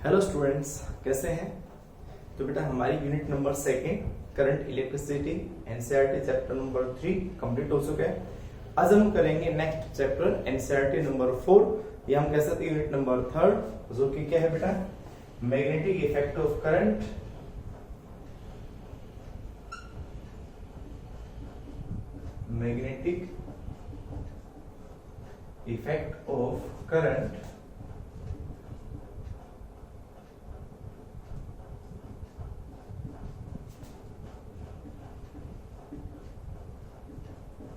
Hello students, कैसे हैं? तो बेटा हमारी unit number second current electricity NCERT chapter number 3 complete हो चुका है। आज हम करेंगे नेक्स्ट चैप्टर एनसीईआरटी नंबर 4 या हम कह सकते हैं यूनिट नंबर 3 जो कि क्या है बेटा, magnetic effect of current magnetic effect of current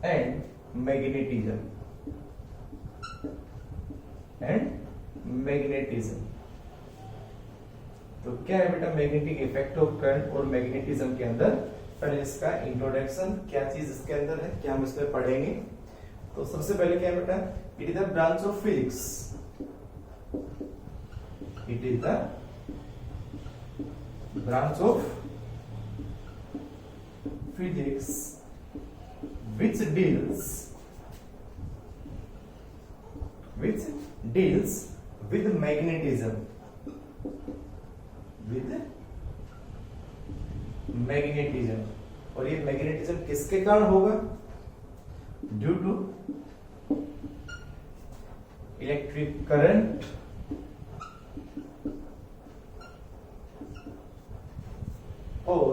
and magnetism तो क्या है बेटा मैग्नेटिक इफेक्ट ऑफ करंट और मैग्नेटिज्म के अंदर पहले इसका इंट्रोडक्शन, क्या चीज इसके अंदर है, क्या हम इसमें पढ़ेंगे। तो सबसे पहले क्या है बेटा, it is the branch of physics, it is the branch of physics which deals with magnetism और ये मैग्नेटिज्म किसके कारण होगा? ड्यू टू इलेक्ट्रिक करंट और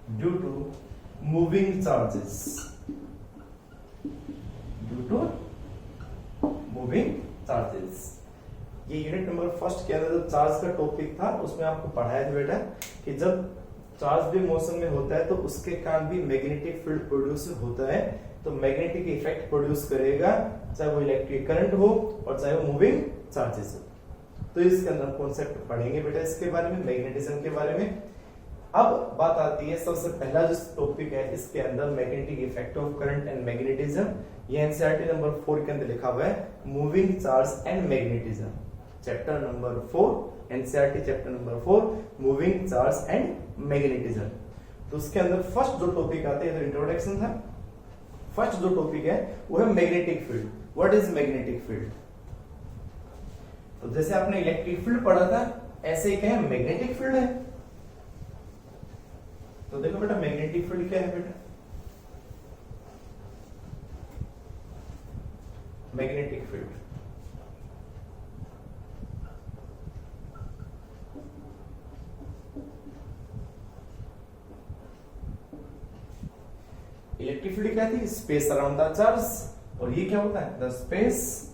ड्यू टू मूविंग चार्जेस, ये यूनिट नंबर फर्स्ट के अंदर जो चार्ज का टॉपिक था उसमें आपको पढ़ाया था बेटा कि जब चार्ज भी मौसम में होता है तो उसके कारण भी मैग्नेटिक फील्ड प्रोड्यूस होता है, तो मैग्नेटिक इफेक्ट प्रोड्यूस करेगा, चाहे वो इलेक्ट्रिक करंट हो और चाहे वो मूविंग चार्जेस हो। तो इसके अंदर कॉन्सेप्ट पढ़ेंगे बेटा इसके बारे में, मैग्नेटिज्म के बारे में। अब बात आती है सबसे पहला जो टॉपिक है इसके अंदर magnetic effect of current and magnetism, ये एनसीईआरटी नंबर 4 के अंदर लिखा हुआ है, moving charge and magnetism, chapter number 4, NCERT chapter number 4, moving charge and magnetism. तो उसके अंदर फर्स्ट जो टॉपिक आता है, तो इंट्रोडक्शन था, फर्स्ट जो टॉपिक है वो है magnetic field. What is magnetic field? तो जैसे आपने इलेक्ट्रिक फील्ड पढ़ा था, ऐसे ही क्या है, मैग्नेटिक फील्ड है। तो देखो बेटा मैग्नेटिक फील्ड क्या है बेटा, मैग्नेटिक फील्ड इलेक्ट्रिक फील्ड क्या थी? स्पेस अराउंड द चार्ज, और ये क्या होता है? द स्पेस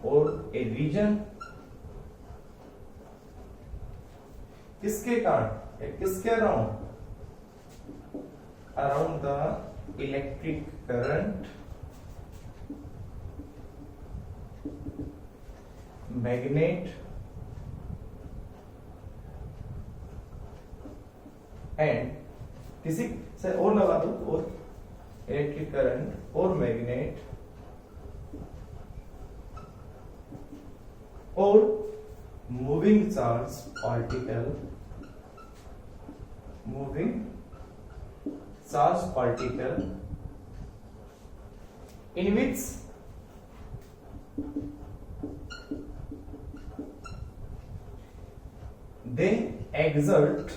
और ए रीजन किसके कारण, किसके around the electric current, magnet and किसी से और लगा दो, और इलेक्ट्रिक करंट और मैग्नेट और moving charge particle, in which they exert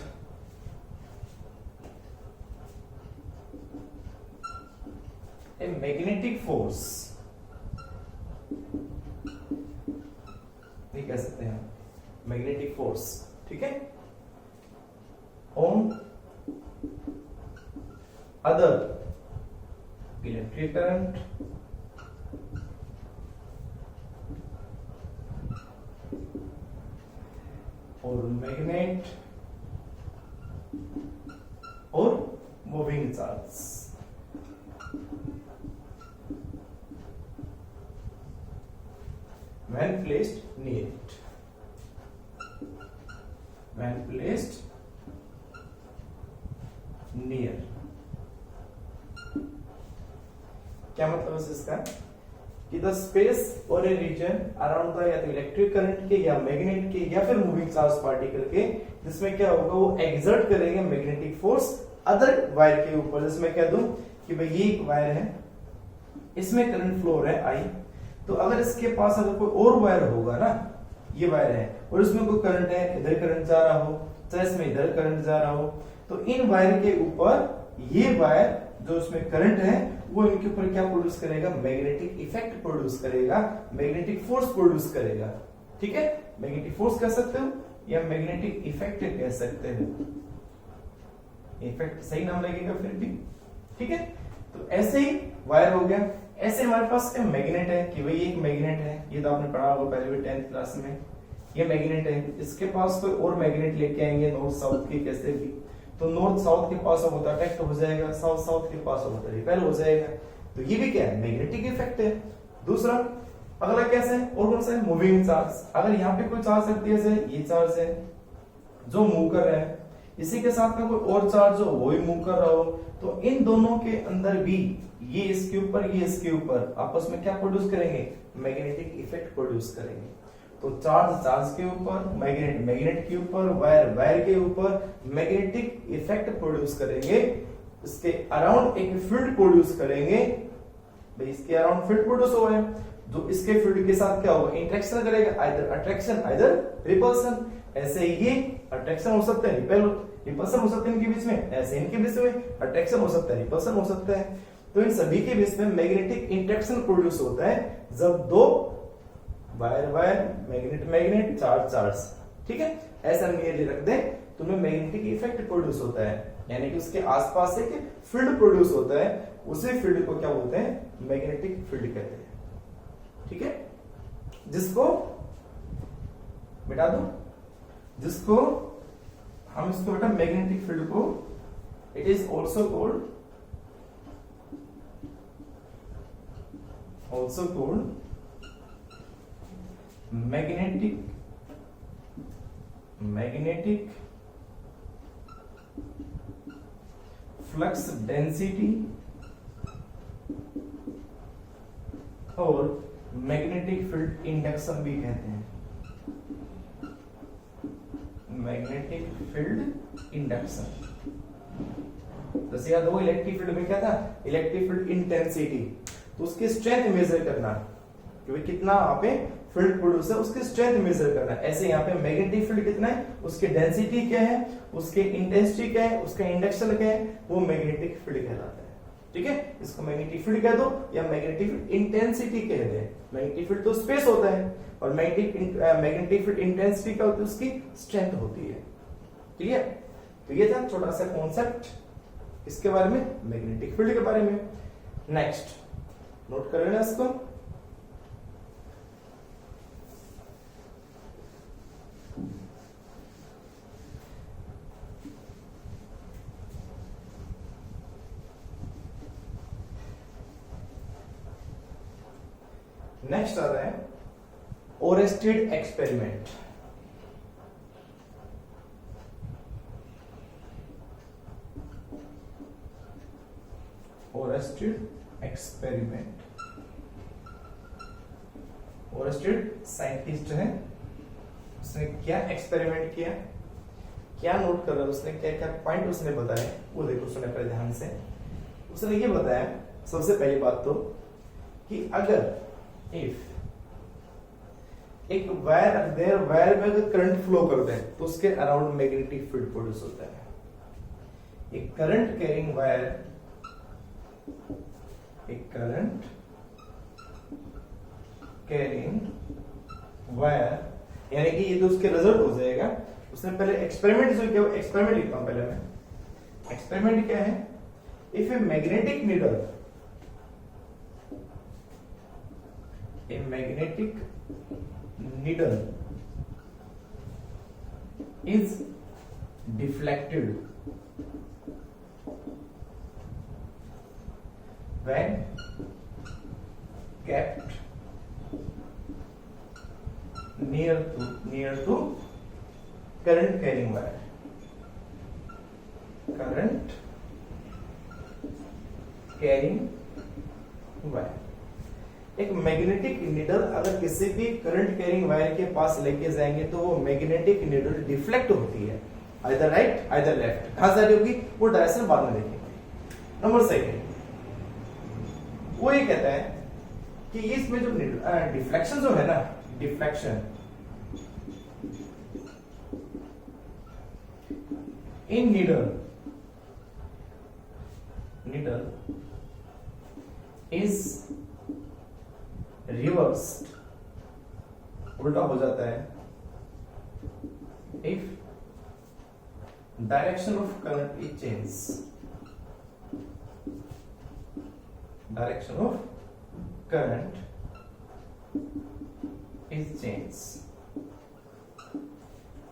a magnetic force, ये कह सकते हैं मैग्नेटिक फोर्स, ठीक है, ऑन अदर इलेक्ट्रिक करंट और मैग्नेट और moving charge. When placed near it, क्या मतलब है इसका कि द स्पेस और ए रीजन अराउंड द या तो इलेक्ट्रिक करंट के या मैग्नेट के या फिर मूविंग चार्ज पार्टिकल के, जिसमें क्या होगा, वो एक्सर्ट करेंगे मैग्नेटिक फोर्स अदर वायर के ऊपर। जैसे मैं कह दूं कि भाई ये एक वायर है, इसमें करंट फ्लो हो रहा है आई, तो अगर इसके पास अगर कोई और वायर होगा ना, ये वायर है और इसमें कोई करंट है, इधर करंट जा रहा हो चाहे इसमें इधर करंट जा रहा हो, तो इन वायर के ऊपर ये वायर जो इसमें करंट है वो इनके ऊपर क्या प्रोड्यूस करेगा, मैग्नेटिक इफेक्ट प्रोड्यूस करेगा, मैग्नेटिक फोर्स प्रोड्यूस करेगा। ठीक है, मैग्नेटिक फोर्स कह सकते हो या मैग्नेटिक इफेक्ट कह सकते हो, इफेक्ट सही नाम लगेगा फिर भी। ठीक है, तो ऐसे ही वायर हो गया। ऐसे हमारे पास एक मैग्नेट है कि भाई एक मैग्नेट है, ये तो आपने पढ़ा होगा पहले भी 10th क्लास में। ये मैग्नेट है, इसके पास कोई और मैग्नेट लेके आएंगे नॉर्थ साउथ के कैसे भी, तो नॉर्थ साउथ के पास होता अट्रैक्ट हो जाएगा, साउथ साउथ के पास होता रिपेल हो जाएगा। तो ये भी क्या है, मैग्नेटिक इफेक्ट है। दूसरा अगला कैसे है, और कौन सा है, मूविंग चार्ज। अगर यहाँ पे कोई चार्ज रखती है, ये चार्ज है जो मूव कर रहा है, इसी के साथ में कोई और चार्ज हो वो भी मूव कर रहा हो, तो इन दोनों के अंदर भी ये इसके ऊपर ये इसके ऊपर आपस में क्या प्रोड्यूस करेंगे, मैग्नेटिक इफेक्ट प्रोड्यूस करेंगे। तो चार्ज चार्ज के ऊपर, मैग्नेट मैग्नेट के ऊपर, वायर वायर के ऊपर मैग्नेटिक इफेक्ट प्रोड्यूस करेंगे। इसके अराउंड एक फील्ड प्रोड्यूस करेंगे। भाई इसके अराउंड फील्ड प्रोड्यूस हो रहा है, जो इसके फील्ड के साथ क्या होगा, इंटरेक्शन करेगा, आइदर अट्रैक्शन आइदर रिपल्सन। ऐसे ये अट्रैक्शन हो सकता है, रिपल्सन हो सकता है इनके बीच में, ऐसे इनके बीच में अट्रैक्शन हो सकता है, रिपल्सन हो सकता है। तो इन सभी के बीच में मैग्नेटिक इंटरेक्शन प्रोड्यूस होता है जब दो wire wire, magnet magnet, charge charge. ठीक है, ऐसा नियरली रख दे तो उनमें मैग्नेटिक इफेक्ट प्रोड्यूस होता है, यानी कि उसके आसपास एक फील्ड प्रोड्यूस होता है, उसी फील्ड को क्या बोलते हैं, मैग्नेटिक फील्ड कहते हैं। ठीक है, जिसको मिटा दो, जिसको हम इसको बेटा मैग्नेटिक फील्ड को it is also called magnetic flux density और मैग्नेटिक फील्ड इंडक्शन भी कहते हैं, मैग्नेटिक फील्ड इंडक्शन। जैसे याद हो इलेक्ट्रिक फील्ड में क्या था, इलेक्ट्रिक फील्ड इंटेंसिटी, तो उसकी स्ट्रेंथ मेजर करना कि भाई कितना वहां पे फील्ड प्रोड्यूस है, उसकी स्ट्रेंथ मेजर करना। ऐसे यहाँ पे मैग्नेटिक फील्ड कितना है, उसकी डेंसिटी क्या है, उसकी इंटेंसिटी क्या है, उसका इंडक्शन क्या है, वो मैग्नेटिक फील्ड कहलाता है। ठीक है, इसको मैग्नेटिक फील्ड कह दो या मैग्नेटिक फील्ड इंटेंसिटी कह दे। मैग्नेटिक फील्ड तो स्पेस होता है और मैग्नेटिक फील्ड इंटेंसिटी क्या होती है, उसकी स्ट्रेंथ होती है। ठीक है, तो ये था छोटा सा कॉन्सेप्ट इसके बारे में, मैग्नेटिक फील्ड के बारे में। नेक्स्ट नोट कर लेना इसको। नेक्स्ट आ रहा है Oersted experiment. Oersted experiment, Oersted scientist है, उसने क्या एक्सपेरिमेंट किया, क्या नोट कर रहा है उसने, क्या क्या पॉइंट उसने बताया, वो देखो सुने पहले ध्यान से। उसने ये बताया सबसे पहली बात तो कि अगर इफ एक वायर देयर, वायर में अगर करंट फ्लो करते हैं तो उसके अराउंड मैग्नेटिक फील्ड प्रोड्यूस होता है। एक करंट कैरिंग वायर, एक करंट कैरिंग वायर, यानी कि ये तो उसके रिजल्ट हो जाएगा। उसने पहले एक्सपेरिमेंट जो किया, एक्सपेरिमेंट लिखता हूं पहले मैं। एक्सपेरिमेंट क्या है, if a magnetic needle, a magnetic needle is deflected when kept near to current carrying wire, current carrying wire। एक मैग्नेटिक नीडल अगर किसी भी करंट कैरिंग वायर के पास लेके जाएंगे तो वो मैग्नेटिक नीडल डिफ्लेक्ट होती है, आइदर राइट आइदर लेफ्ट। कहां जा रही होगी वो डायरेक्शन बाद में देखेंगे। नंबर सेकंड, वो ये कहता है कि इसमें जो डिफ्लेक्शन जो है ना, deflection in needle is reversed, उल्टा हो जाता है if direction of current is change, direction of current is change.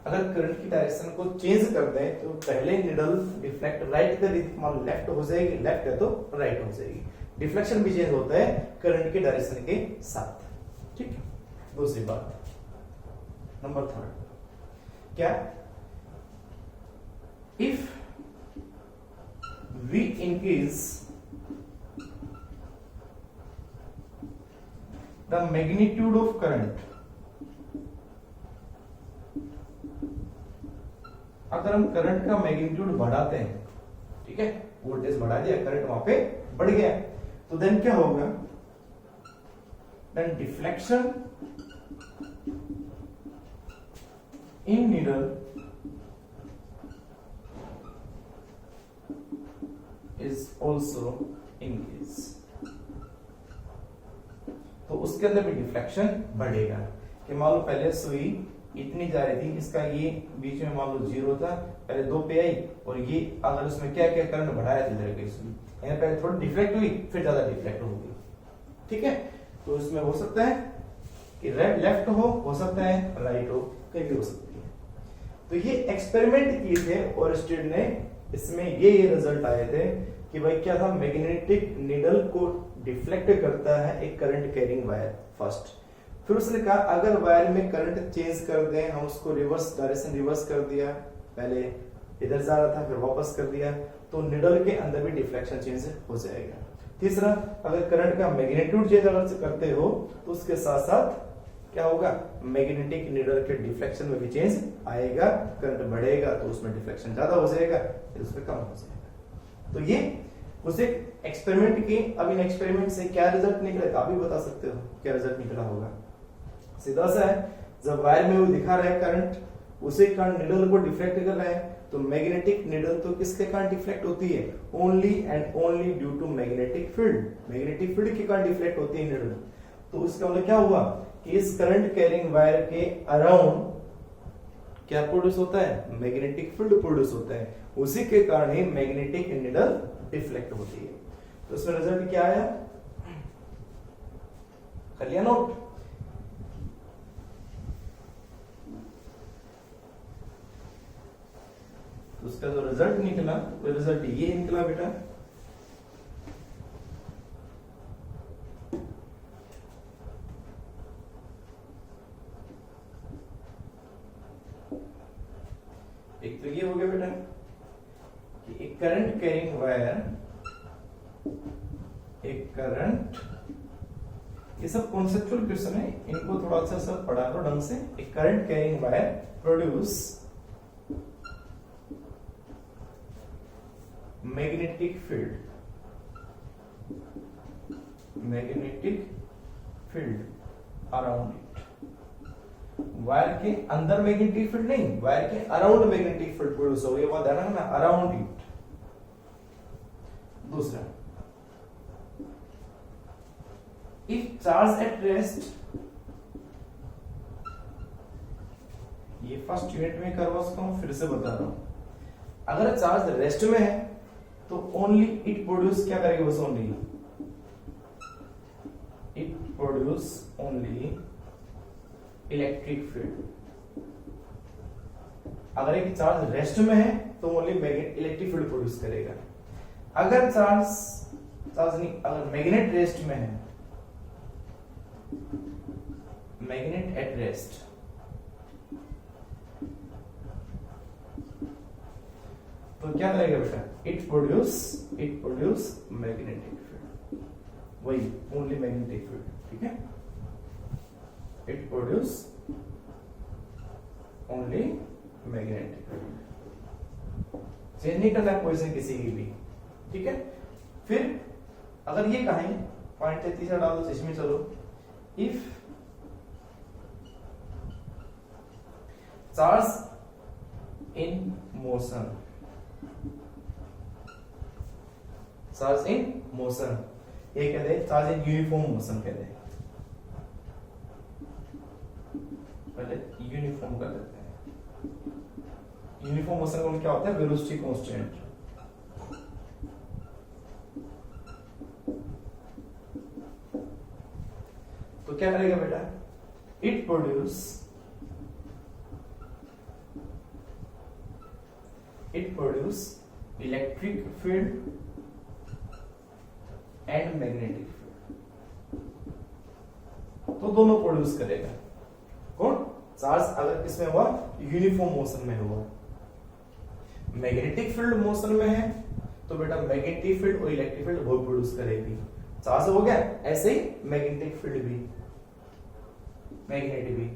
अगर करंट की डायरेक्शन को चेंज कर दें तो पहले निडल डिफ्लेक्ट राइट कर दी, मान लेफ्ट हो जाएगी, लेफ्ट है तो राइट हो जाएगी। डिफ्लेक्शन भी चेंज होता है करंट की डायरेक्शन के साथ, ठीक है। दूसरी बात, नंबर 3, क्या, if we increase the magnitude of current, अगर हम करंट का मैग्नीट्यूड बढ़ाते हैं, ठीक है, वोल्टेज बढ़ा दिया, करंट वहां पे बढ़ गया, तो देन क्या होगा, then deflection in needle is also increase, तो उसके अंदर भी डिफ्लेक्शन बढ़ेगा। कि मान लो पहले सुई इतनी जा रही थी, इसका ये बीच में मान लो 0 था, पहले 2 पे आई, और ये अगर उसमें क्या क्या करंट बढ़ाया था इधर के सुई, यहाँ पहले थोड़ी डिफ्लेक्ट हुई, फिर ज्यादा डिफ्लेक्ट होगी, ठीक है। तो इसमें हो सकता है कि लेफ्ट हो सकता है राइट हो, कहीं भी हो सकती है। तो ये एक्सपेरिमेंट किए थे और स्टूडेंट ने, इसमें ये रिजल्ट आए थे कि भाई क्या था, मैग्नेटिक नीडल को डिफ्लेक्ट करता है एक करंट कैरिंग वायर फर्स्ट। फिर उसने कहा अगर वायर में करंट चेंज कर दें, हम उसको रिवर्स डायरेक्शन रिवर्स कर दिया, पहले इधर जा रहा था फिर वापस कर दिया, तो निडल के अंदर भी डिफ्लेक्शन चेंज हो जाएगा। तीसरा, अगर करंट का मैग्नीट्यूड चेंज अगर करते हो तो उसके साथ साथ क्या होगा, मैग्नेटिक निडल के डिफ्लेक्शन में भी चेंज आएगा, करंट बढ़ेगा तो उसमें डिफ्लेक्शन ज्यादा हो जाएगा, फिर उसमें कम हो जाएगा। तो ये उसे एक्सपेरिमेंट की, अब इन एक्सपेरिमेंट से क्या रिजल्ट निकलेगा आप भी बता सकते हो, क्या रिजल्ट निकला होगा। सीधा सा है, जब वायर में वो दिखा रहा है करंट, उसे कारण निडल को डिफ्लेक्ट कर रहा है, तो मैग्नेटिक निडल तो किसके कारण डिफ्लेक्ट होती है, only and only due to magnetic field, magnetic field के कारण डिफ्लेक्ट होती है निडल। तो उसका मतलब क्या हुआ कि इस करंट कैरिंग वायर के अराउंड क्या प्रोड्यूस होता है, मैग्नेटिक फील्ड प्रोड्यूस होता है, उसी के कारण ही मैग्नेटिक निडल डिफ्लेक्ट होती है। तो इसमें रिजल्ट क्या आया, कर लिया नोट। तो उसका जो रिजल्ट निकला, वो रिजल्ट ये निकला बेटा, एक तो ये हो गया बेटा कि एक करंट कैरिंग वायर, एक करंट, ये सब कॉन्सेप्चुअल क्वेश्चन है, इनको थोड़ा अच्छा सब पढ़ा लो ढंग से। एक current carrying wire produce magnetic field, magnetic field around it, wire के अंदर मैग्नेटिक फील्ड नहीं, वायर के अराउंड मैग्नेटिक फील्ड प्रोड्यूस हो, ये बात ध्यान रखना, अराउंड इट। दूसरा, इफ चार्ज एट रेस्ट, ये फर्स्ट यूनिट में करवा सकता हूं, फिर से बता रहा हूं, अगर चार्ज रेस्ट में है तो ओनली इट प्रोड्यूस क्या करेगी, बस only it produce only electric field. अगर एक चार्ज रेस्ट में है तो ओनली इलेक्ट्रिक फील्ड प्रोड्यूस करेगा। अगर चार्ज नहीं, अगर मैग्नेट रेस्ट में है, मैग्नेट एट रेस्ट, तो क्या करेगा बेटा, इट प्रोड्यूस मैग्नेटिक फील्ड, वही ओनली मैग्नेटिक फील्ड, ठीक है, it produce only magnetic field, change नहीं करना पोजीशन किसी की भी, ठीक है। फिर अगर ये कहें पॉइंट है तीसरा डाल दो इसमें, चलो if charge in motion, charge in motion, ये कहते हैं चार्ज इन यूनिफॉर्म मोशन कहते हैं, पहले यूनिफॉर्म कर लेते हैं। यूनिफॉर्म मोशन में क्या होता है, वेलोसिटी कांस्टेंट, तो क्या करेगा बेटा, it produce electric field and magnetic field, तो दोनों प्रोड्यूस करेगा। कौन? चार्ज अगर किसमें हुआ, यूनिफॉर्म मोशन में हुआ। मैग्नेटिक फील्ड मोशन में है तो बेटा मैग्नेटिक फील्ड और इलेक्ट्रिक फील्ड वो प्रोड्यूस करेगी। चार्ज हो गया, ऐसे ही मैग्नेटिक फील्ड भी, मैग्नेट भी,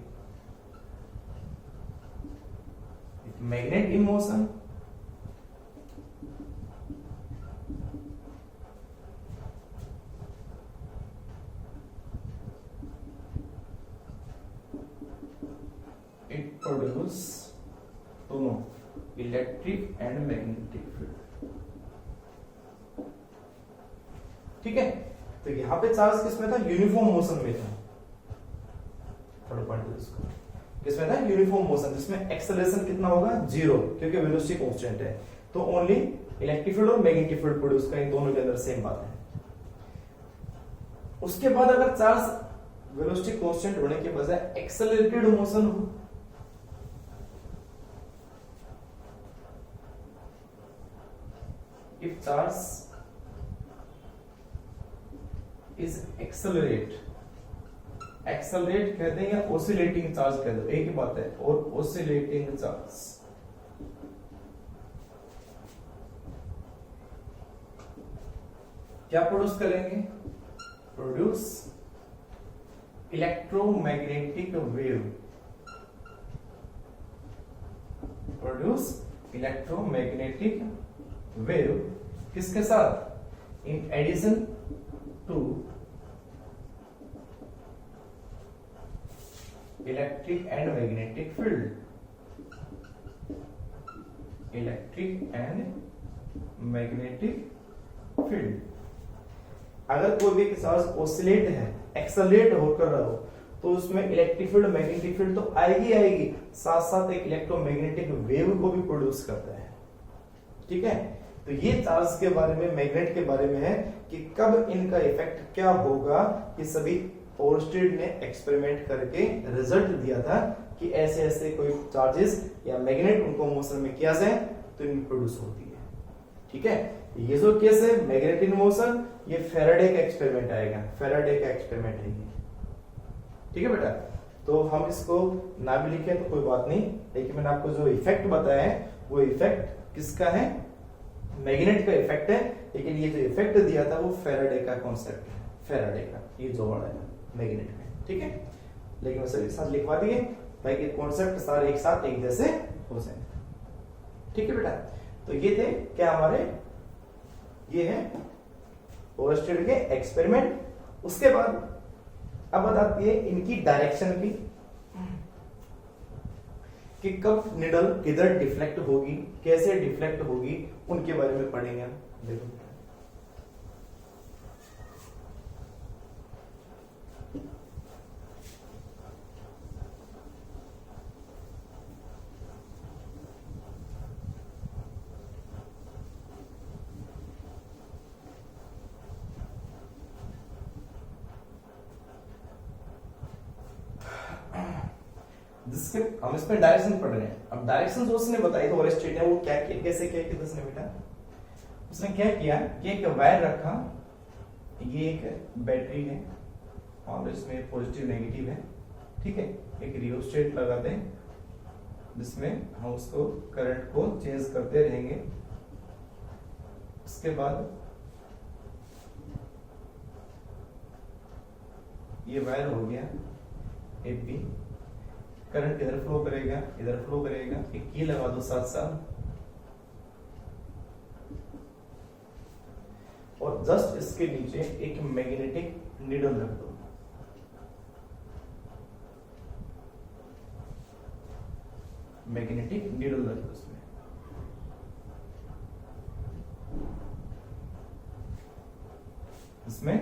magnet in motion, it produce दोनों इलेक्ट्रिक एंड मैग्नेटिक फील्ड। ठीक है, तो यहां पे चार्ज किसमें था, यूनिफॉर्म मोशन में था। थर्ड पॉइंट इसको किसमें था, यूनिफॉर्म मोशन, जिसमें एक्सेलरेशन कितना होगा, 0, क्योंकि वेलोसिटी कांस्टेंट है। तो ओनली इलेक्ट्रिक फील्ड और मैग्नेटिक फील्ड प्रोड्यूस करेंगे, दोनों के अंदर सेम बात है। उसके बाद अगर चार्ज वेलोसिटी कांस्टेंट होने के बजाय एक्सेलरेटेड मोशन हो, if charge is accelerate कहते हैं या oscillating चार्ज कहते हैं, एक ही बात है, और oscillating चार्ज क्या प्रोड्यूस करेंगे, produce electromagnetic wave, produce electromagnetic wave, किसके साथ, in addition to electric and magnetic field, electric and magnetic field. अगर कोई भी चार्ज ऑसिलेट है, एक्सेलरेट होकर रहा हो, तो उसमें इलेक्ट्रिक फील्ड मैग्नेटिक फील्ड तो आएगी आएगी, साथ साथ एक इलेक्ट्रोमैग्नेटिक वेव को भी प्रोड्यूस करता है। ठीक है, तो ये चार्ज के बारे में, मैग्नेट के बारे में है कि कब इनका इफेक्ट क्या होगा। ये सभी ओरस्टेड ने एक्सपेरिमेंट करके रिजल्ट दिया था कि ऐसे ऐसे कोई चार्जेस या मैग्नेट उनको मोशन में किया जाए तो इनमें प्रोड्यूस होती है। ठीक है, ये जो केस है मैग्नेट इन मोशन, ये फेराडे का एक्सपेरिमेंट आएगा, फेराडे का एक्सपेरिमेंट है ये। ठीक है बेटा, तो हम इसको ना भी लिखे तो कोई बात नहीं, लेकिन मैंने आपको जो इफेक्ट बताया है वो इफेक्ट किसका है, मैग्नेट का इफेक्ट है, लेकिन ये जो इफेक्ट दिया था वो फेराडे का कॉन्सेप्ट है, फेराडे का ये जोड़ है मैग्नेट में। ठीक है, लेकिन मैं सभी साथ लिखवा दिए ताकि कॉन्सेप्ट सारे एक साथ एक जैसे हो जाए। ठीक है बेटा, तो ये थे क्या हमारे, ये है ओरस्टेड के एक्सपेरिमेंट। उसके बाद अब बताती है इनकी डायरेक्शन की, कि कब निडल किधर डिफ्लेक्ट होगी, कैसे डिफ्लेक्ट होगी, उनके बारे में पढ़ेंगे हम। देखो जिसके हम इसमें डायरेक्शन पढ़ रहे हैं। अब डायरेक्शन जो उसने बताई तो ओरस्टेड ने वो क्या किया, कैसे किया कि उसने बेटा, उसने क्या किया कि एक वायर रखा, ये एक बैटरी है और इसमें पॉजिटिव नेगेटिव है। ठीक है, एक रियोस्टेट लगा दें जिसमें हम उसको करंट को चेंज करते रहेंगे। उसके बाद ये वायर हो गया एपी, करंट इधर फ्लो करेगा, इधर फ्लो करेगा, एक की लगा दो साथ साथ, और जस्ट इसके नीचे एक मैग्नेटिक नीडल रख दो। मैग्नेटिक नीडल रख दो इसमें। इसमें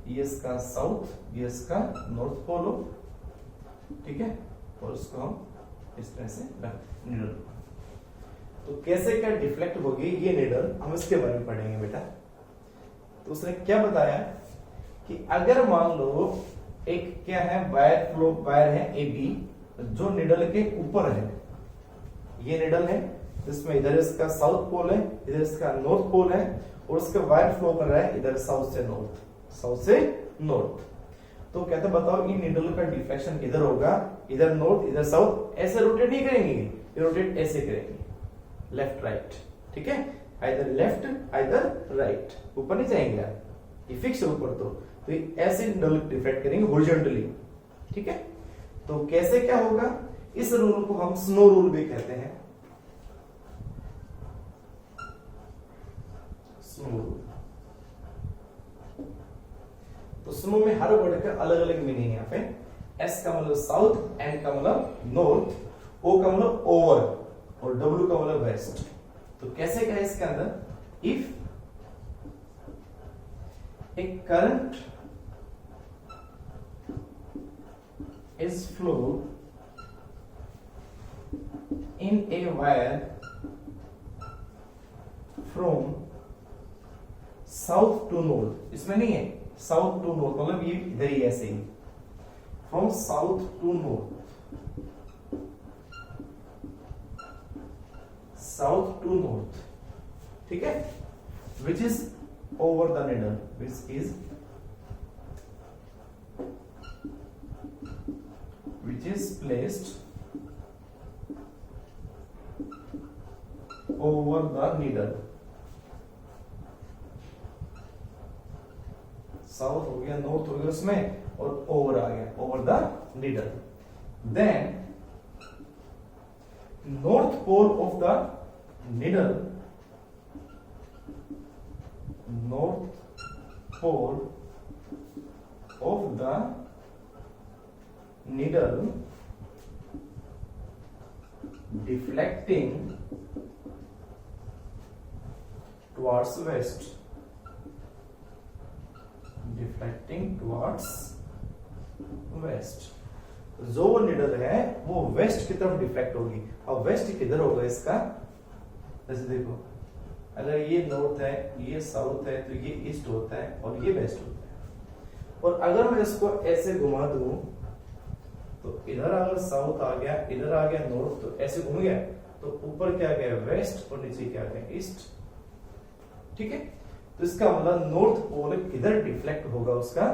ये इसका साउथ, ये इसका नॉर्थ पोल हो, ठीक है, और उसको हम इस तरह से रख नीडल। तो कैसे क्या डिफ्लेक्ट होगी ये नीडल, हम इसके बारे में पढ़ेंगे बेटा। तो उसने क्या बताया कि अगर मान लो एक क्या है वायर फ्लो, वायर है ए बी जो नीडल के ऊपर है, ये नीडल है जिसमें इधर इसका साउथ पोल है, इधर इसका नॉर्थ पोल है, और उसका वायर फ्लो कर रहा है इधर साउथ से नॉर्थ, साउथ से नॉर्थ। तो कहते बताओ इन नीडल का डिफ्लेक्शन किधर होगा, इधर नॉर्थ इधर साउथ, ऐसे रोटेट नहीं करेंगे, ये रोटेट ऐसे करेंगे, लेफ्ट राइट, ठीक है, आइदर लेफ्ट आइदर राइट, ऊपर नहीं जाएंगे आप, ये फिक्स है ऊपर। तो ये ऐसे नीडल डिफ्लेक्ट करेंगे हॉरिजॉन्टली, ठीक है। तो कैसे क्या होगा, इस रूल को हम स्नो रूल भी कहते हैं, स्नो रूल। तो स्नो में हर वर्ड का अलग अलग मीनिंग है। यहाँ पे एस का मतलब साउथ, एन का मतलब नॉर्थ, ओ का मतलब ओवर, और डब्ल्यू का मतलब वेस्ट। तो कैसे क्या है इसके अंदर, if A current is flow in a wire from south to north, इसमें नहीं है साउथ टू नॉर्थ, मतलब ये इधर ही ऐसे ही, from south to north, south to north, ठीक है, which is over the needle, which is placed over the needle। South हो गया, नॉर्थ हो गया उसमें, और ओवर आ गया, over the needle. Then north pole of the needle, north pole of the needle deflecting towards west, deflecting towards west। जो needle है वो वेस्ट की तरफ डिफ्लेक्ट होगी। अब वेस्ट किधर होगा इसका, जैसे देखो अगर ये नॉर्थ है, ये साउथ है, तो ये ईस्ट होता है और ये वेस्ट होता है। और अगर मैं इसको ऐसे घुमा दूं तो इधर अगर साउथ आ गया, इधर आ गया नॉर्थ, तो ऐसे घूम गया, तो ऊपर क्या गया वेस्ट और नीचे क्या गया ईस्ट, ठीक है। तो इसका मतलब नॉर्थ पोल किधर डिफ्लेक्ट होगा उसका,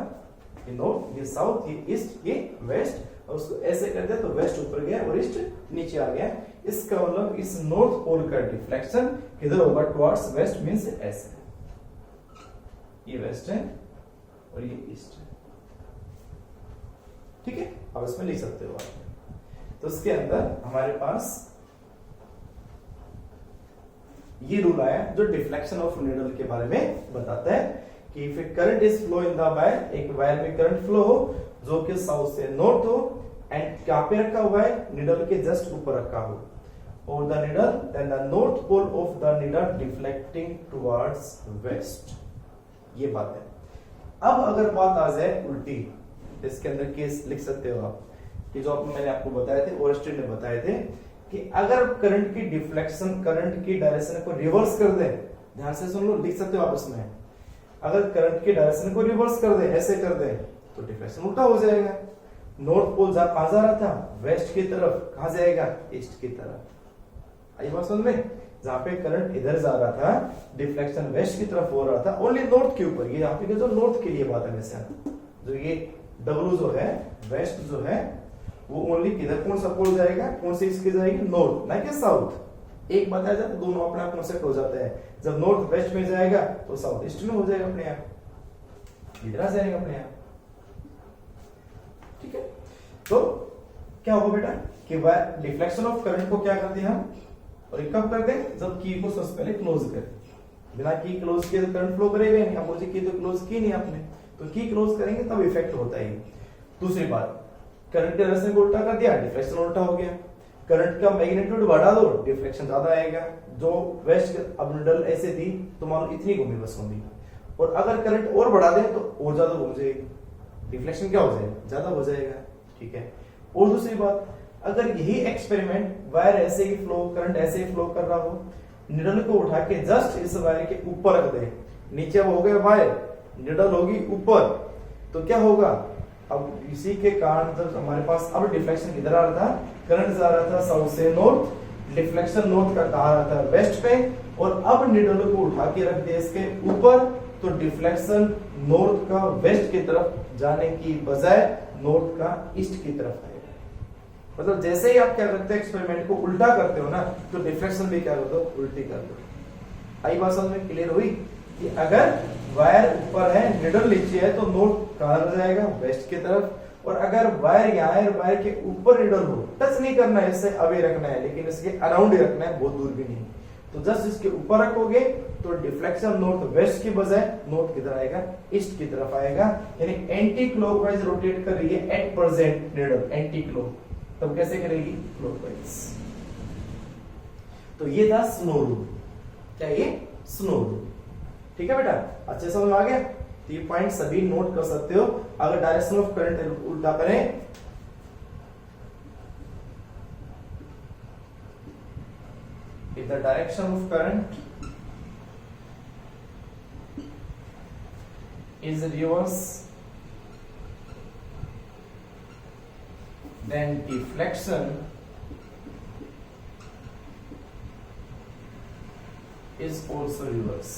ये नॉर्थ, ये साउथ, ये ईस्ट, ये वेस्ट, और उसको ऐसे कर दिया तो वेस्ट ऊपर गया और ईस्ट नीचे आ गया। इसका मतलब इस नॉर्थ पोल का डिफ्लेक्शन किधर होगा, टुवर्ड्स वेस्ट, मींस ऐसे, ये वेस्ट है और ये ईस्ट है, ठीक है। अब इसमें लिख सकते हो आप। तो इसके अंदर हमारे पास ये रूल आया जो डिफ्लेक्शन ऑफ नीडल के बारे में बताता है कि if A current is flow in the wire, एक वायर में करंट फ्लो हो जो कि साउथ से नॉर्थ हो, एंड कहां पे रखा हुआ है, नीडल के जस्ट ऊपर रखा हो, और the needle, then the north pole of the needle deflecting towards west, ये बात है। अब अगर बात आ जाए उल्टी, इसके अंदर केस लिख सकते हो आप, कि जो मैंने आपको बताए थे, ओरेस्टेड ने बताए थे कि अगर करंट की डिफ्लेक्शन, करंट की डायरेक्शन को रिवर्स कर दे, ध्यान से सुन लो, लिख सकते हो आप इसमें, अगर करंट की डायरेक्शन को रिवर्स कर दे, ऐसे कर दे, तो डिफ्लेक्शन उल्टा हो जाएगा। नॉर्थ पोल कहां जा रहा था, वेस्ट की तरफ, कहां जाएगा, ईस्ट की तरफ। आई बात समझ में, जहां पे करंट इधर जा रहा था, डिफ्लेक्शन वेस्ट की तरफ हो रहा था, ओनली नॉर्थ के ऊपर, ये यहाँ पे जो नॉर्थ के लिए बात है, वैसे जो ये डब्ल्यू जो है, वेस्ट जो है, वो ओनली किधर, कौन सा पोल जाएगा, कौन से इसके जाएगी, नॉर्थ, ना कि साउथ। एक बताया जाता है, दोनों अपने आप कॉन्सेप्ट हो जाता है। जब नॉर्थ वेस्ट में जाएगा तो साउथ ईस्ट में हो जाएगा अपने आप, इधर आ जाएगा अपने आप, ठीक है। तो क्या होगा बेटा कि डिफ्लेक्शन ऑफ करंट को क्या करते हैं हम, और कब करते हैं, जब की को सबसे पहले क्लोज करें, बिना की क्लोज किए तो करंट फ्लो करेगा नहीं, अपोजिट की तो क्लोज की नहीं आपने, तो की क्लोज करेंगे तब इफेक्ट होता है। दूसरी बात, करंट के डायरेक्शन को उल्टा कर दिया, डिफ्लेक्शन उल्टा हो गया। करंट का मैग्नीट्यूड बढ़ा दो, डिफ्लेक्शन ज्यादा आएगा। जो वेस्ट अब निडल ऐसे थी तो मान लो इतनी घूमी बस घूमी, और अगर करंट और बढ़ा दें तो और ज्यादा घूम जाएगी, डिफ्लेक्शन क्या हो जाएगा, ज्यादा हो जाएगा। ठीक है। और दूसरी बात, अगर यही एक्सपेरिमेंट वायर ऐसे ही फ्लो, करंट ऐसे ही फ्लो कर रहा हो, निडल को उठा के जस्ट इस वायर के ऊपर रख दे, नीचे वो हो गया वायर, निडल होगी ऊपर, तो क्या होगा, अब इसी के कारण जब हमारे पास अब डिफ्लेक्शन किधर आ रहा था, करंट जा रहा था साउथ से नॉर्थ, डिफ्लेक्शन नॉर्थ का कहा रहा था वेस्ट पे, और अब निडल को उठा के रख दिया इसके ऊपर, तो डिफ्लेक्शन नॉर्थ का वेस्ट की तरफ जाने की बजाय नॉर्थ का ईस्ट की तरफ आएगा। मतलब जैसे ही आप क्या करते हो, एक्सपेरिमेंट को उल्टा करते हो ना, तो डिफ्लेक्शन भी क्या कर दो, उल्टी कर दो। आई बात समझ में क्लियर हुई कि अगर वायर ऊपर है, निडल नीचे है, तो नॉर्थ कहां जाएगा, वेस्ट की तरफ, और अगर वायर यहाँ है, वायर के ऊपर निडल हो, टच नहीं करना है, इससे अवे रखना है, लेकिन इसके अराउंड ही रखना है, बहुत दूर भी नहीं। तो जस्ट इसके ऊपर रखोगे तो डिफ्लेक्शन नॉर्थ वेस्ट की बजाय नॉर्थ किधर आएगा, ईस्ट की तरफ आएगा, यानी एंटी क्लॉकवाइज रोटेट कर रही है at present needle, anti clock, तब कैसे करेगी, क्लॉकवाइज। तो ये था स्नो रूल। क्या ये, स्नो रूल। ठीक है बेटा, अच्छे समझ में आ गया। तो ये पॉइंट सभी नोट कर सकते हो। अगर डायरेक्शन ऑफ करंट उल्टा करें, if the direction of current is reverse, then deflection is also reverse.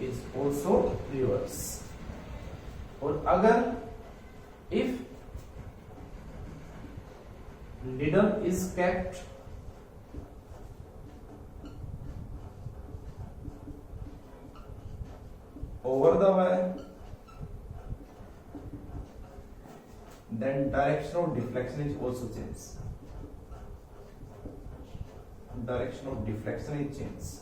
Is also reverse. और अगर if needle is kept over the wire, then direction of deflection is also changed. Direction of deflection is changed.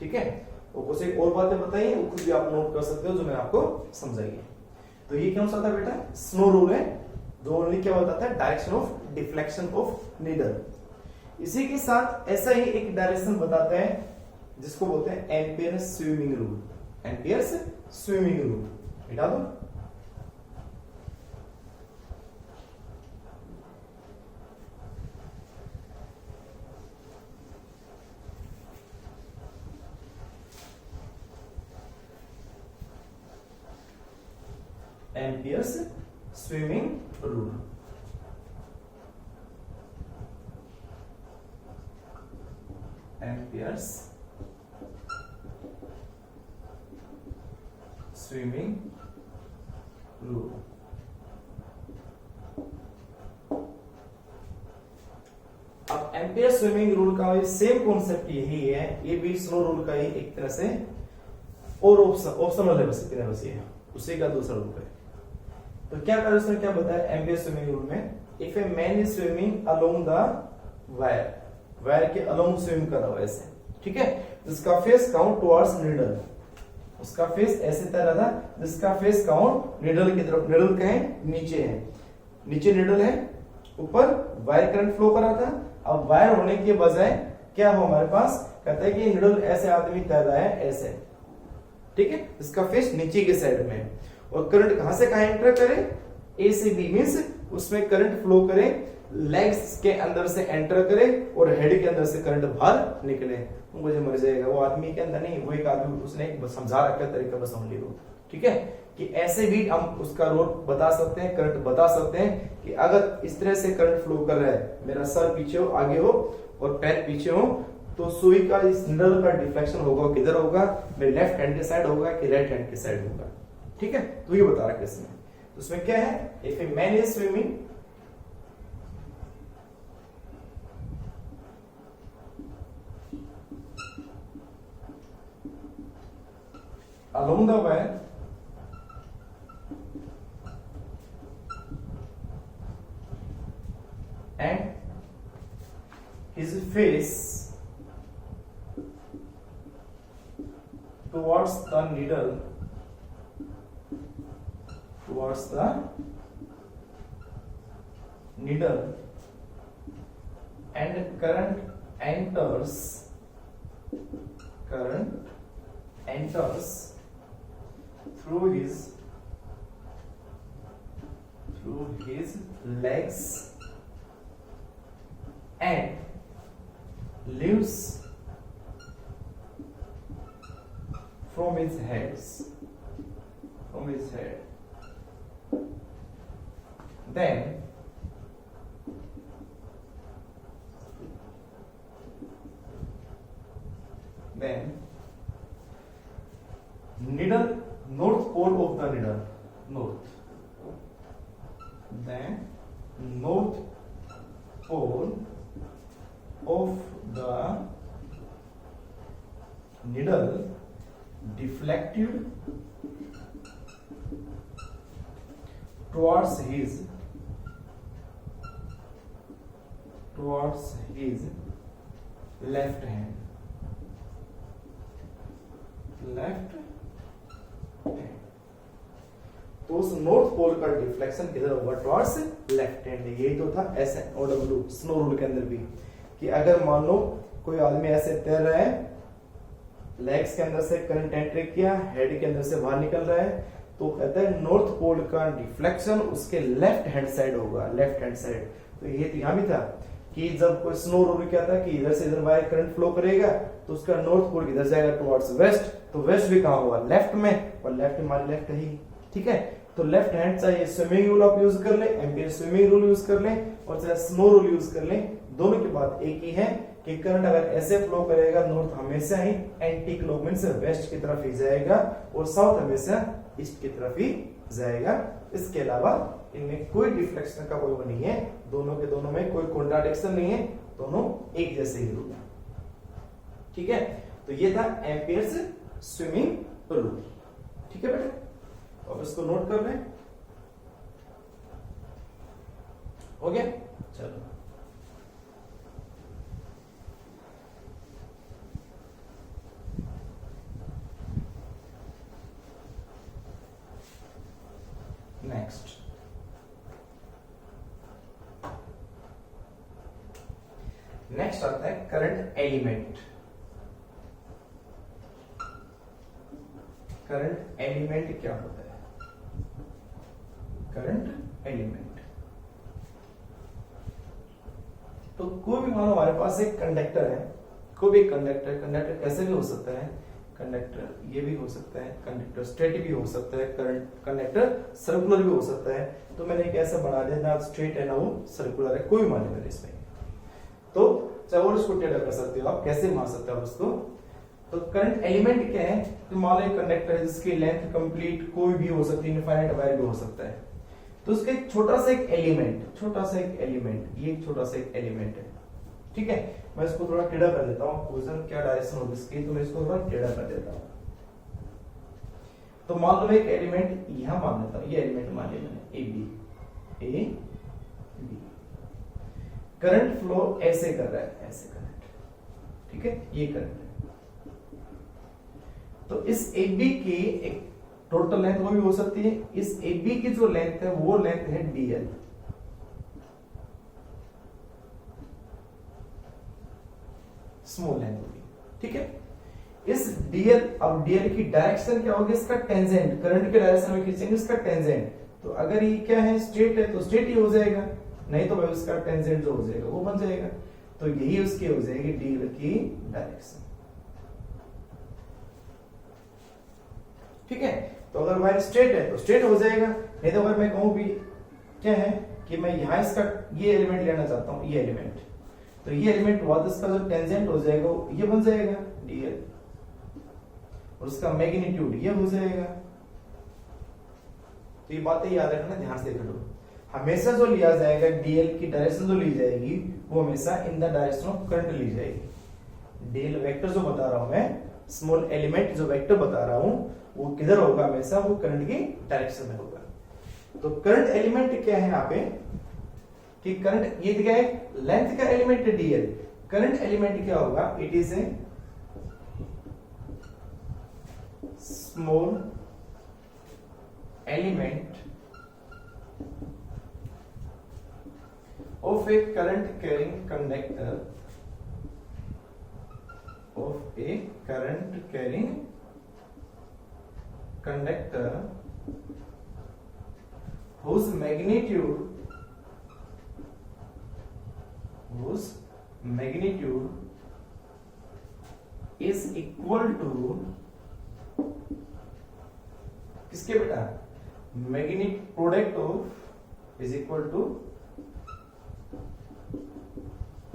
ठीक है। वो कुछ एक और बातें बताइए, वो कुछ भी आप नोट कर सकते हो जो मैं आपको समझाइए। तो ये क्या होता है बेटा, स्नो रूल है, जो ओनली क्या बताता है, direction of deflection of needle. इसी के साथ ऐसा ही एक डायरेक्शन बताते हैं जिसको बोलते हैं ampere swimming rule. Ampere swimming rule मिटा दो। Ampere's swimming rule. Ampere's swimming rule. अब एम्पियर स्विमिंग रूल का सेम कॉन्सेप्ट यही है, ये भी स्नो रूल का ही एक तरह से और ऑप्शनल है, बस इतना बस ये उसी का दूसरा रूप है। तो क्या कर उसने क्या बताया एम्पियर स्विमिंग रूल में, if a man is swimming along the wire, wire के अलोंग स्विम कर रहा है ऐसे, ठीक है, जिसका फेस काउंट टुवर्ड्स निडल, उसका फेस ऐसे तरह था जिसका फेस काउंट निडल की तरफ, निडल कहें नीचे है, नीचे निडल है, ऊपर वायर करंट फ्लो कर रहा था। अब वायर होने के बजाय क्या हो हमारे पास, कहता है कि निडल ऐसे आदमी तैर रहा है ऐसे, ठीक है, इसका फेस नीचे के साइड में, और करंट कहां से कहां एंटर करे, ए से बी, मींस उसमें करंट फ्लो करे, लेग्स के अंदर से एंटर करे और हेड के अंदर से करंट बाहर निकले, मुझे मर जाएगा। वो आदमी के अंदर नहीं, वो एक आदमी उसने समझा रखा तरीका, बस समझ लो, ठीक है, कि ऐसे भी हम उसका रोल बता सकते हैं, करंट बता सकते हैं कि अगर इस तरह से करंट फ्लो कर रहा है, मेरा सर पीछे हो, आगे हो और पैर पीछे हो, तो सुई का इस निडल का डिफ्लेक्शन होगा किधर होगा, मेरे लेफ्ट हैंड के साइड होगा कि राइट हैंड के साइड होगा, ठीक है। तो ये बता रखा इसमें, तो उसमें क्या है, if a man is swimming along the wire and his face towards the needle, and current enters through his legs and leaves from his head. Then needle, north pole of the needle, north pole of the needle deflected towards his left hand. तो उस north pole का deflection किधर होगा? Towards left hand. यही तो था SNOW snow rule के अंदर भी, कि अगर मान लो कोई आदमी ऐसे तैर रहा है, लेग्स के अंदर से करंट एंट्री किया, हेड के अंदर से बाहर निकल रहा है, तो कहते हैं नॉर्थ पोल का डिफ्लेक्शन उसके लेफ्ट हैंड साइड होगा, लेफ्ट हैंड साइड। तो ये यहां भी था कि जब कोई स्नो रूल क्या था कि इधर से इधर वायर करंट फ्लो करेगा तो उसका नॉर्थ पोल इधर जाएगा टुवर्ड्स वेस्ट, तो वेस्ट भी कहां होगा? लेफ्ट में, और लेफ्ट हमारे लेफ्ट ही, ठीक है। तो लेफ्ट हैंड चाहे स्विमिंग रूल आप यूज कर ले, एम्पियर स्विमिंग रूल यूज कर ले, और चाहे स्नो रूल यूज कर ले, दोनों की बात एक ही है कि करंट अगर ऐसे फ्लो करेगा, नॉर्थ हमेशा ही एंटी क्लॉकवाइज से वेस्ट की तरफ ही जाएगा और साउथ हमेशा ईस्ट की तरफ ही जाएगा। इसके अलावा इनमें कोई डिफ्लेक्शन का कोई वो नहीं है, दोनों के दोनों में कोई कॉन्ट्राडिक्शन नहीं है, दोनों एक जैसे ही रूल है, ठीक है। तो ये था एम्पियर्स स्विमिंग रूल, ठीक है बेटा। अब इसको नोट कर लें, हो गया? चलो नेक्स्ट, आता है करंट एलिमेंट। करंट एलिमेंट क्या होता है? करंट एलिमेंट, तो कोई भी मानो हमारे पास एक कंडक्टर है, कोई भी कंडक्टर कैसे भी हो सकता है, कंडक्टर ये भी हो सकता है, कंडक्टर स्ट्रेट भी हो सकता है, करंट कंडक्टर सर्कुलर भी हो सकता है। तो मैंने एक ऐसा बना दिया ना स्ट्रेट है ना वो सर्कुलर है, कोई मान लीजिए इसमें, तो चाहे और इसको टेढ़ा कर सकते हो आप, कैसे मान सकते हो उसको। तो करंट एलिमेंट क्या है? तो मान लो कंडक्टर है जिसकी लेंथ कंप्लीट कोई भी हो सकती है, इनफाइनाइट वायर भी हो सकता है, तो उसका एक छोटा सा एक एलिमेंट, ये एक छोटा सा एक एलिमेंट है, ठीक है। मैं इसको थोड़ा टेढ़ा कर देता हूँ, पोजीशन क्या डायरेक्शन होगी इसकी, तो मैं इसको थोड़ा टेढ़ा कर देता हूँ। तो मान लो एक एलिमेंट यहां मान लेता हूँ, ये एलिमेंट मान लिया मैंने ए बी, करंट फ्लो ऐसे कर रहा है, ऐसे करंट, ठीक है, ये करंट है। तो इस ए बी की एक टोटल लेंथ वो भी हो सकती है, इस ए बी की जो लेंथ है वो लेंथ है डीएल, स्मॉल लेंथ होगी, ठीक है। इस डीएल, अब डीएल की डायरेक्शन क्या होगी? इसका टेंजेंट, करंट के डायरेक्शन में खींचेंगे इसका टेंजेंट। तो अगर ये क्या है, स्ट्रेट है, तो स्ट्रेट ही हो जाएगा, नहीं तो भाई उसका टेंजेंट जो हो जाएगा वो बन जाएगा। तो यही उसकी हो जाएगी डीएल की डायरेक्शन, ठीक है। तो अगर वायर स्ट्रेट है तो स्ट्रेट हो जाएगा, नहीं तो अगर मैं कहूं भी क्या है कि मैं यहां इसका ये एलिमेंट लेना चाहता हूं, ये एलिमेंट, तो ये एलिमेंट हुआ तो इसका जो टेंजेंट हो जाएगा ये बन जाएगा डीएल, और उसका मैग्नीट्यूड ये हो जाएगा। तो ये बातें याद रखना, ध्यान से देखो, हमेशा जो लिया जाएगा डीएल की डायरेक्शन जो ली जाएगी वो हमेशा in the direction of current ली जाएगी। डीएल वेक्टर जो बता रहा हूं मैं, स्मॉल एलिमेंट जो वेक्टर बता रहा हूं, वो किधर होगा, हमेशा वो करंट की डायरेक्शन में होगा। तो करंट एलिमेंट क्या है यहाँ पे कि करंट, ये दिया है लेंथ का एलिमेंट डीएल, करंट एलिमेंट क्या होगा, it is a small element of a current carrying conductor, of a current carrying conductor whose magnitude is equal to, किसके बेटा, magnet product of is equal to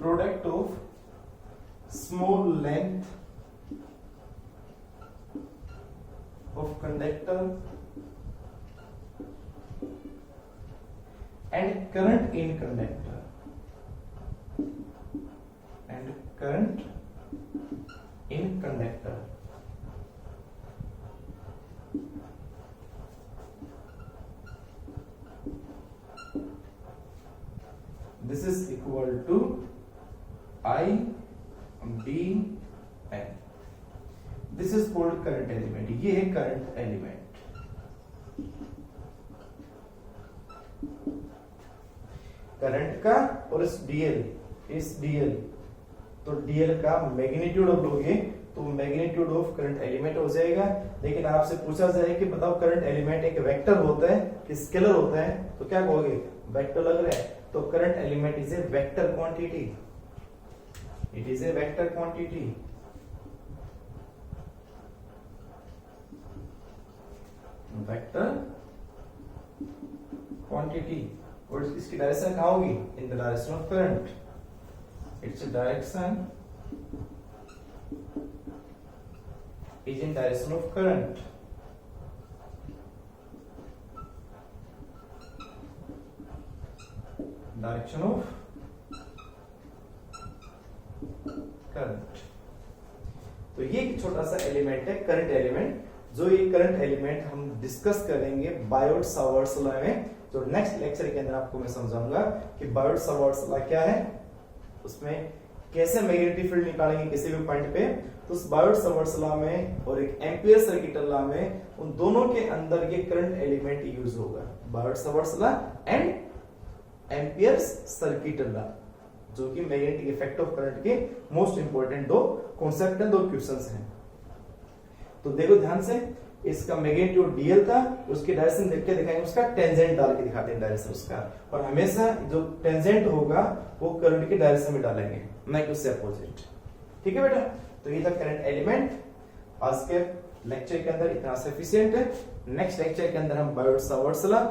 product of small length of conductor and current in conductor, and current in conductor. This is equal to I D N. This is called current element. ये है current element. Current का और इस DL, तो DL का magnitude of लोगे तो magnitude of current element हो जाएगा। लेकिन आपसे पूछा जाए कि बताओ करंट एलिमेंट एक वेक्टर होता है कि स्केलर होता है, तो क्या कहोगे, वेक्टर लग रहा है। तो current element is a vector quantity, it is a vector quantity. Vector quantity. और इसकी डायरेक्शन कहाँ होगी, in the direction of current. Its direction is in direction of current. Direction of current. तो ये एक छोटा सा एलिमेंट है करंट एलिमेंट, जो ये करंट एलिमेंट हम डिस्कस करेंगे बायोट-सावर्ट्स लॉ में। तो नेक्स्ट लेक्चर के अंदर आपको मैं समझाऊंगा कि बायोट-सावर्ट्स लॉ क्या है, उसमें कैसे मैग्नेटिक फील्ड निकालेंगे किसी भी पॉइंट पे। तो उस बायोट-सावर्ट्स लॉ में और एक एम्पियर सर्किट लॉ में, उन दोनों के अंदर ये करंट एलिमेंट यूज होगा, Biot-Savart's law and ampere circuit law, जो कि मैग्नेटिक इफेक्ट ऑफ करंट के मोस्ट इंपोर्टेंट दो कॉन्सेप्ट हैं, दो क्वेश्चंस हैं। तो देखो ध्यान से, इसका मैग्नीट्यूड डीएल था, उसकी डायरेक्शन देख के दिखाएंगे, उसका टेंजेंट डाल के दिखाते हैं डायरेक्शन उसका, और हमेशा जो टेंजेंट होगा वो करंट की डायरेक्शन में डालेंगे, ना कि उससे अपोजिट। ठीक है बेटा, तो ये था करंट एलिमेंट। आज के लेक्चर के अंदर इतना सफिशिएंट है। नेक्स्ट लेक्चर के अंदर हम बायोट-सावर्ट्स लॉ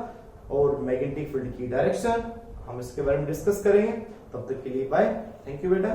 और मैग्नेटिक फील्ड की डायरेक्शन हम इसके बारे में डिस्कस करेंगे। तब तक के लिए बाय, थैंक यू बेटा।